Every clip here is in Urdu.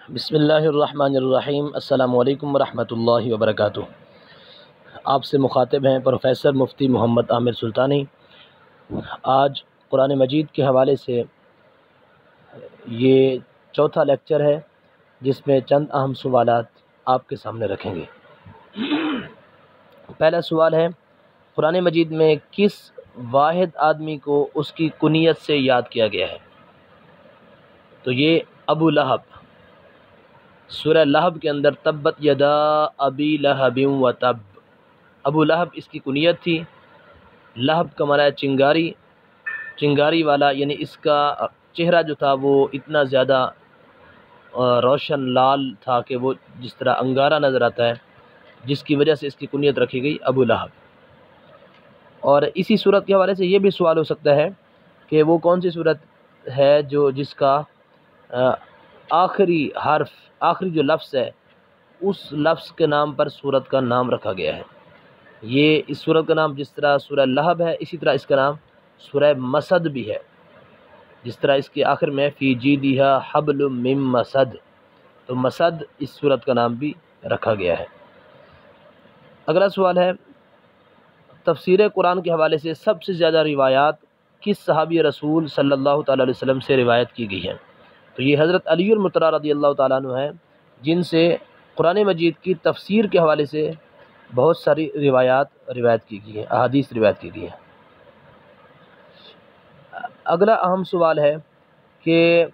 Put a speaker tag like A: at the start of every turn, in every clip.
A: بسم اللہ الرحمن الرحیم۔ السلام علیکم ورحمۃ اللہ وبرکاتہ۔ آپ سے مخاطب ہیں پروفیسر مفتی محمد عامر سلطانی۔ آج قرآن مجید کے حوالے سے یہ چوتھا لیکچر ہے جس میں چند اہم سوالات آپ کے سامنے رکھیں گے۔ پہلا سوال ہے، قرآن مجید میں کس واحد آدمی کو اس کی کنیت سے یاد کیا گیا ہے؟ تو یہ ابو لہب، سورہ لہب کے اندر تبت یدا ابی لہب و تب، ابو لہب اس کی کنیت تھی۔ لہب کا معنی ہے چنگاری، چنگاری والا، یعنی اس کا چہرہ جو تھا وہ اتنا زیادہ روشن لال تھا کہ وہ جس طرح انگارہ نظر آتا ہے، جس کی وجہ سے اس کی کنیت رکھی گئی ابو لہب۔ اور اسی صورت کے حوالے سے یہ بھی سوال ہو سکتا ہے کہ وہ کون سی صورت ہے جس کا آخری حرف، آخری جو لفظ ہے، اس لفظ کے نام پر سورت کا نام رکھا گیا ہے۔ یہ اس سورت کا نام جس طرح سورہ لہب ہے، اسی طرح اس کا نام سورہ مسد بھی ہے، جس طرح اس کے آخر میں فی جیدہا حبل من مسد، تو مسد اس سورت کا نام بھی رکھا گیا ہے۔ اگلا سوال ہے، تفسیر قرآن کے حوالے سے سب سے زیادہ روایات کس صحابی رسول صلی اللہ تعالیٰ علیہ وسلم سے روایت کی گئی ہیں؟ تو یہ حضرت علی المرتضیٰ رضی اللہ تعالیٰ عنہ ہیں، جن سے قرآن مجید کی تفسیر کے حوالے سے بہت ساری روایت کی گئی ہیں، احادیث روایت کی گئی ہیں۔ اگلا اہم سوال ہے کہ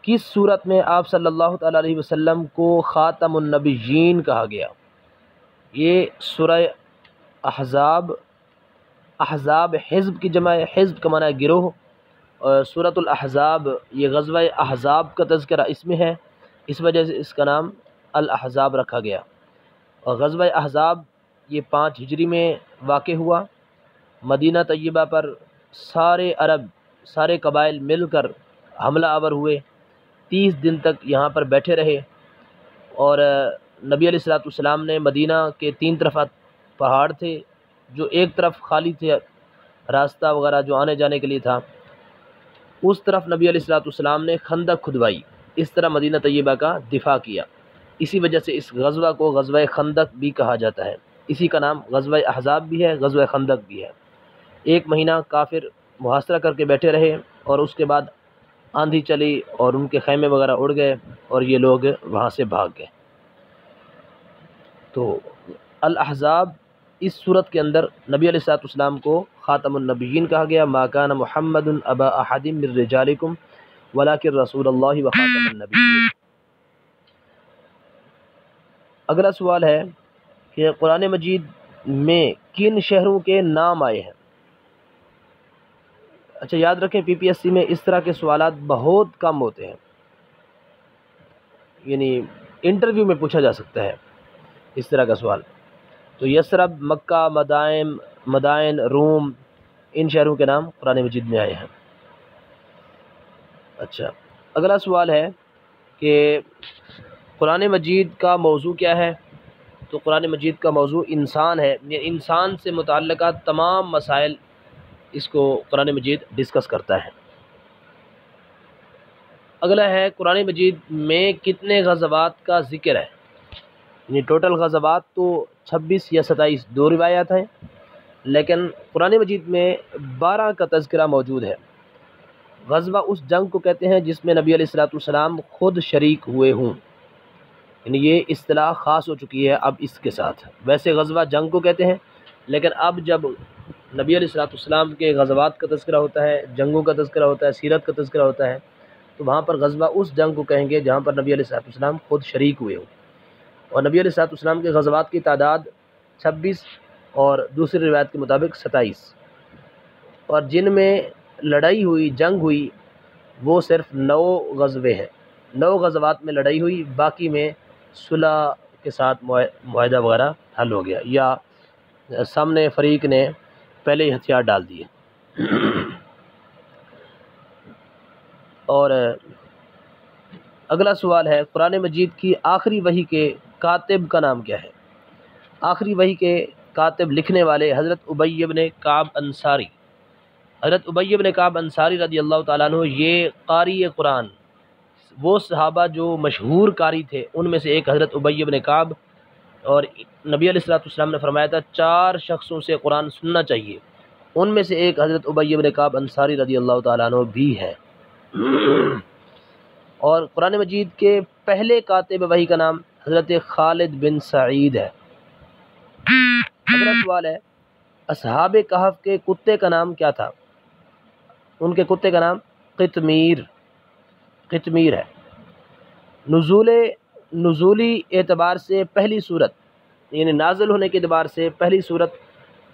A: کس صورت میں آپ صلی اللہ تعالیٰ علیہ وسلم کو خاتم النبیین کہا گیا؟ یہ سورہ احزاب، احزاب حزب کی جمع ہے، حزب کا معنی ہے گروہ، اور سورۃ الاحزاب یہ غزوہ احزاب کا تذکرہ اس میں ہے، اس وجہ سے اس کا نام الاحزاب رکھا گیا۔ اور غزوہ احزاب یہ 5 ہجری میں واقع ہوا۔ مدینہ طیبہ پر سارے عرب، سارے قبائل مل کر حملہ آور ہوئے، 30 دن تک یہاں پر بیٹھے رہے، اور نبی علیہ السلام نے مدینہ کے 3 طرف پہاڑ تھے، جو ایک طرف خالی تھے، راستہ وغیرہ جو آنے جانے کے لیے تھا، اس طرف نبی علیہ السلام نے خندق کھدوائی، اس طرح مدینہ طیبہ کا دفاع کیا۔ اسی وجہ سے اس غزوہ کو غزوہ خندق بھی کہا جاتا ہے، اسی کا نام غزوہ احزاب بھی ہے، غزوہ خندق بھی ہے۔ 1 مہینہ کافر محاصرہ کر کے بیٹھے رہے، اور اس کے بعد آندھی چلی اور ان کے خیمے وغیرہ اڑ گئے اور یہ لوگ وہاں سے بھاگ گئے۔ تو الاحزاب اس صورت کے اندر نبی علیہ السلام کو خاتم النبیین کہا گیا، ما کان محمد ابا احد من رجالکم ولکن رسول اللہ وخاتم النبیین۔ اگلا سوال ہے کہ قرآن مجید میں کن شہروں کے نام آئے ہیں؟ اچھا یاد رکھیں، پی پی ایس سی میں اس طرح کے سوالات بہت کم ہوتے ہیں، یعنی انٹرویو میں پوچھا جا سکتا ہے اس طرح کا سوال۔ تو یثرب، مکہ، مدائن، روم، ان شہروں کے نام قرآن مجید میں آئے ہیں۔ اچھا اگلا سوال ہے کہ قرآن مجید کا موضوع کیا ہے؟ تو قرآن مجید کا موضوع انسان ہے، یہ انسان سے متعلقہ تمام مسائل اس کو قرآن مجید ڈسکس کرتا ہے۔ اگلا ہے، قرآن مجید میں کتنے غزوات کا ذکر ہے؟ یعنی ٹوٹل غزوات تو 26 یا 27 2 روایات ہیں، لیکن قرآن مجید میں 12 کا تذکرہ موجود ہے۔ غزوہ اس جنگ کو کہتے ہیں جس میں نبی علیہ السلام خود شریک ہوئے ہوں، یعنی یہ اصطلاح خاص ہو چکی ہے اب اس کے ساتھ۔ ویسے غزوہ جنگ کو کہتے ہیں، لیکن اب جب نبی علیہ السلام کے غزوات کا تذکرہ ہوتا ہے، جنگوں کا تذکرہ ہوتا ہے، سیرت کا تذکرہ ہوتا ہے، تو وہاں پر غزوہ اس جنگ کو کہیں گے جہاں پر نبی علیہ السلام خود شریک ہوئے ہوں۔ اور نبی علیہ السلام کے غزوات کی تعداد 26 اور دوسری روایت کے مطابق 27، اور جن میں لڑائی ہوئی، جنگ ہوئی، وہ صرف 9 غزوے ہیں۔ 9 غزوات میں لڑائی ہوئی، باقی میں صلح کے ساتھ معاہدہ وغیرہ حل ہو گیا، یا سامنے فریق نے پہلے ہی ہتھیار ڈال دیے۔ اور اگلا سوال ہے، قرآن مجید کی آخری وحی کے کاتب کا نام کیا ہے؟ آخری وحی کے کاتب، لکھنے والے حضرت ابی بن کعب انصاری۔ حضرت ابی بن کعب انصاری رضی اللہ تعالیٰ عنہ یہ قاری قرآن، وہ صحابہ جو مشہور قاری تھے ان میں سے ایک حضرت ابی بن کعب، اور نبی علیہ الصلوۃ والسلام نے فرمایا تھا 4 شخصوں سے قرآن سننا چاہیے، ان میں سے ایک حضرت ابی بن کعب انصاری رضی اللہ تعالیٰ عنہ بھی ہے۔ اور قرآن مجید کے پہلے کاتب وحی کا نام حضرت خالد بن سعید ہے۔ اگلا سوال ہے، اصحاب کہف کے کتے کا نام کیا تھا؟ ان کے کتے کا نام قطمیر ہے۔ نزولی اعتبار سے پہلی صورت، یعنی نازل ہونے کے اعتبار سے پہلی صورت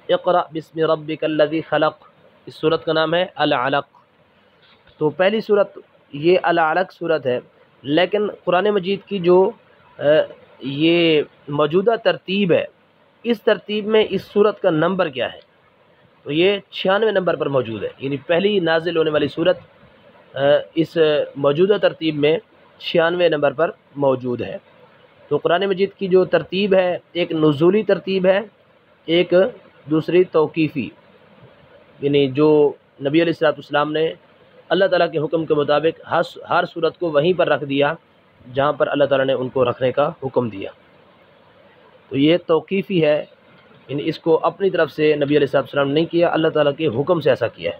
A: اقرأ بسم ربک الذی خلق، اس صورت کا نام ہے العلق۔ تو پہلی صورت یہ العلق صورت ہے، لیکن قرآن مجید کی جو یہ موجودہ ترتیب ہے، اس ترتیب میں اس صورت کا نمبر کیا ہے؟ تو یہ 96 نمبر پر موجود ہے، یعنی پہلی نازل ہونے والی صورت اس موجودہ ترتیب میں 96 نمبر پر موجود ہے۔ تو قرآن مجید کی جو ترتیب ہے، ایک نزولی ترتیب ہے، ایک دوسری توقیفی، یعنی جو نبی علیہ الصلوۃ والسلام نے اللہ تعالیٰ کے حکم کے مطابق ہر صورت کو وہیں پر رکھ دیا جہاں پر اللہ تعالیٰ نے ان کو رکھنے کا حکم دیا، تو یہ توقیفی ہے، یعنی اس کو اپنی طرف سے نبی علیہ الصلوۃ والسلام نے نہیں کیا، اللہ تعالیٰ کے حکم سے ایسا کیا ہے۔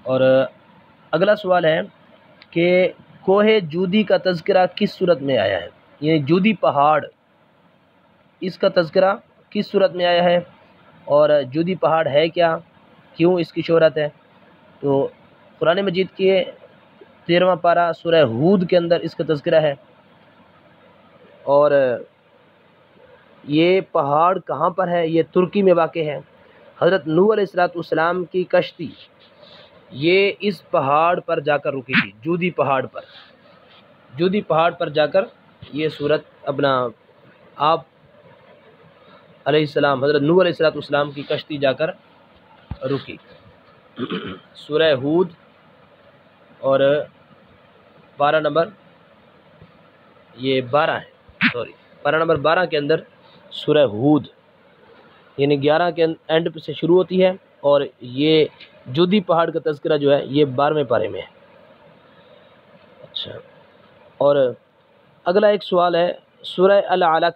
A: اور اگلا سوال ہے کہ کوہ جودی کا تذکرہ کس صورت میں آیا ہے؟ یعنی جودی پہاڑ، اس کا تذکرہ کس صورت میں آیا ہے، اور جودی پہاڑ ہے کیا، کیوں اس کی شہرت ہے؟ تو قرآن مجید کے 13واں پارہ سورہ ہود کے اندر اس کا تذکرہ ہے۔ اور یہ پہاڑ کہاں پر ہے؟ یہ ترکی میں واقع ہے۔ حضرت نوح علیہ الصلوۃ والسلام کی کشتی یہ اس پہاڑ پر جا کر رکی تھی، جودی پہاڑ پر جا کر یہ صورت اپنا آپ علیہ السلام، حضرت نوح علیہ الصلوۃ والسلام کی کشتی جا کر رکی۔ سورہ ہود اور پارہ نمبر 12 کے اندر سورہ ہود، یعنی 11 کے اینڈ سے شروع ہوتی ہے، اور یہ جودی پہاڑ کا تذکرہ جو ہے یہ 12ویں پارے میں ہے۔ اچھا، اور اگلا ایک سوال ہے، سورہ العلق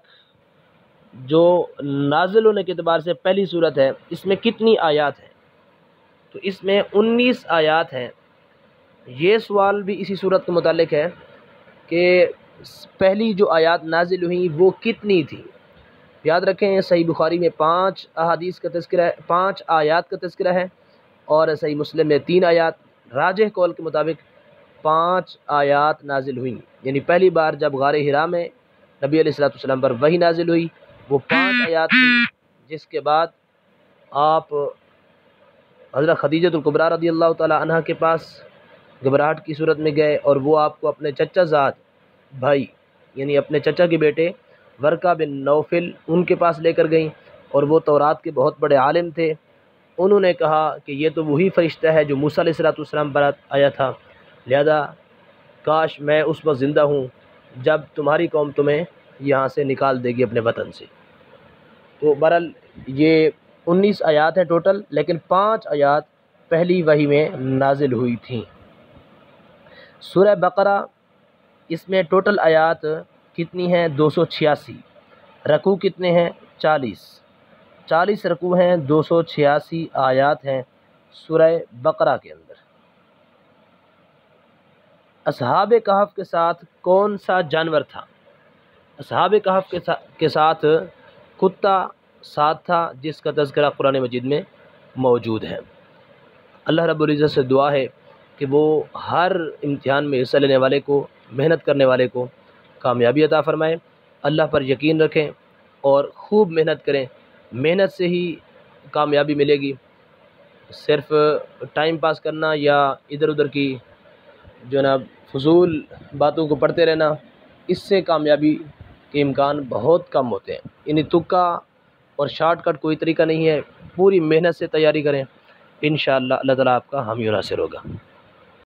A: جو نازل ہونے کے اعتبار سے پہلی صورت ہے، اس میں کتنی آیات ہیں؟ تو اس میں 19 آیات ہیں۔ یہ سوال بھی اسی صورت کے متعلق ہے کہ پہلی جو آیات نازل ہوئیں وہ کتنی تھی؟ یاد رکھیں، صحیح بخاری میں 5 احادیث کا تذکرہ ہے، 5 آیات کا تذکرہ ہے، اور صحیح مسلم میں 3 آیات۔ راجح قول کے مطابق 5 آیات نازل ہوئیں، یعنی پہلی بار جب غار حرا میں نبی علیہ الصلوۃ والسلام پر وحی نازل ہوئی وہ 5 آیات تھی، جس کے بعد آپ حضرت خدیجہ الکبریٰ رضی اللہ تعالی عنہ کے پاس گھبراہٹ کی صورت میں گئے، اور وہ آپ کو اپنے چچا زاد بھائی، یعنی اپنے چچا کے بیٹے ورقہ بن نوفل ان کے پاس لے کر گئیں، اور وہ تورات کے بہت بڑے عالم تھے۔ انہوں نے کہا کہ یہ تو وہی فرشتہ ہے جو موسیٰ علیہ الصلوۃ والسلام پر آیا تھا، لہذا کاش میں اس وقت زندہ ہوں جب تمہاری قوم تمہیں یہاں سے نکال دے گی اپنے وطن سے۔ تو بہرحال یہ 19 آیات ہیں ٹوٹل، لیکن 5 آیات پہلی وحی میں نازل ہوئی تھیں۔ سورہ بقرہ، اس میں ٹوٹل آیات کتنی ہیں؟ 286۔ رکوع کتنے ہیں؟ 40 رکوع ہیں، 286 آیات ہیں سورہ بقرہ کے اندر۔ اصحاب کہف کے ساتھ کون سا جانور تھا؟ اصحاب کہف کے ساتھ کتا ساتھ تھا، جس کا تذکرہ قرآن مجید میں موجود ہے۔ اللہ رب العزت سے دعا ہے کہ وہ ہر امتحان میں حصہ لینے والے کو، محنت کرنے والے کو کامیابی عطا فرمائے۔ اللہ پر یقین رکھیں اور خوب محنت کریں، محنت سے ہی کامیابی ملے گی۔ صرف ٹائم پاس کرنا یا ادھر ادھر کی جناب فضول باتوں کو پڑھتے رہنا، اس سے کامیابی کے امکان بہت کم ہوتے ہیں۔ یعنی تکا اور شارٹ کٹ کوئی طریقہ نہیں ہے، پوری محنت سے تیاری کریں، انشاءاللہ اللہ تعالیٰ آپ کا حامی و ناصر ہوگا۔